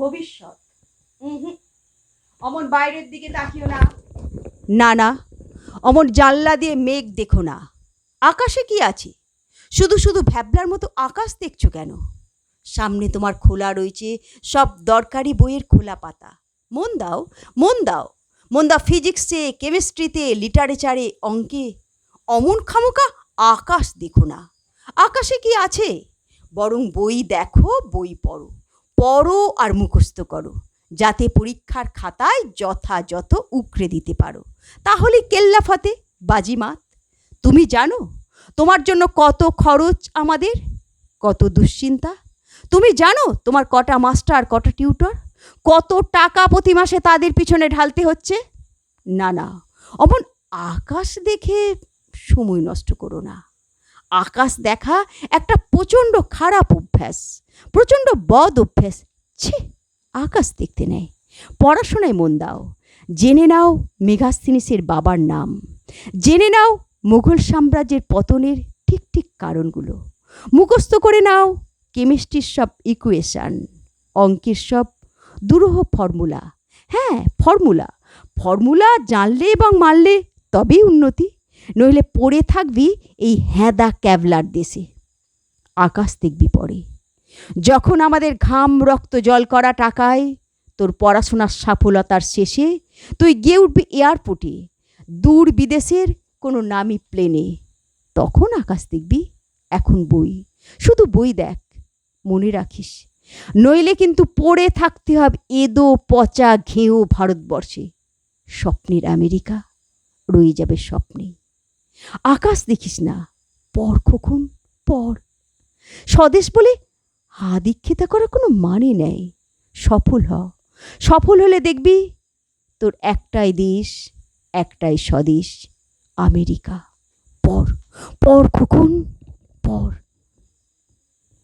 ভবিষ্যৎ। অমন বাইরের দিকে তাকিও না। না না, অমন জানলা দিয়ে মেঘ দেখো না। আকাশে কি আছে? শুধু শুধু ভ্যাবলার মতো আকাশ দেখছো কেন? সামনে তোমার খোলা রয়েছে সব দরকারি বইয়ের খোলা পাতা। মন দাও, মন দাও, মন দাও ফিজিক্সে, কেমিস্ট্রিতে, লিটারেচারে, অঙ্কে। অমন খামোকা আকাশ দেখো না। আকাশে কি আছে? বরং বই দেখো, বই পড়ো, পড়ো আর মুখস্থ করো, যাতে পরীক্ষার খাতায় যথাযথ উকরে দিতে পারো। তাহলে কেল্লা ফতে, বাজিমাত। তুমি জানো তোমার জন্য কত খরচ আমাদের, কত দুশ্চিন্তা? তুমি জানো তোমার কটা মাস্টার, কটা টিউটর, কত টাকা প্রতি মাসে তাদের পিছনে ঢালতে হচ্ছে? না না, অমন আকাশ দেখে সময় নষ্ট করো না। আকাশ দেখা একটা প্রচণ্ড খারাপ অভ্যাস, প্রচণ্ড বদ অভ্যাস। ছি, আকাশ দেখতে নেই। পড়াশোনায় মন দাও। জেনে নাও মেগাস্থিনিসের বাবার নাম, জেনে নাও মুঘল সাম্রাজ্যের পতনের ঠিক ঠিক কারণগুলো, মুখস্থ করে নাও কেমিস্ট্রির সব ইকুয়েশান, অঙ্কের সব দুরূহ ফর্মুলা। হ্যাঁ, ফর্মুলা। ফর্মুলা জানলে এবং মানলে তবেই উন্নতি, নইলে পড়ে থাকবি এই হ্যাদা ক্যাভলার দেশে। আকাশ দেখবি পরে, যখন আমাদের ঘাম রক্ত জল করা টাকায় তোর পড়াশোনার সফলতার শেষে তুই গিয়ে উঠবি এয়ারপোর্টে, দূর বিদেশের কোনো নামি প্লেনে। তখন আকাশ দেখবি। এখন বই, শুধু বই দেখ, মনে রাখিস, নইলে কিন্তু পড়ে থাকতে হবে এদো পচা ঘেঁয়ো ভারতবর্ষে। স্বপ্নের আমেরিকা রয়ে যাবে স্বপ্নে। আকাশ দেখিস না, পড় খোকন, পড়। স্বদেশ বলে আদিক্ষেতা করার কোনো মানে নেই। সফল হ, সফল হলে দেখবি তোর একটাই দেশ, একটাই স্বদেশ, আমেরিকা। পড়, পড় খোকন, পড়।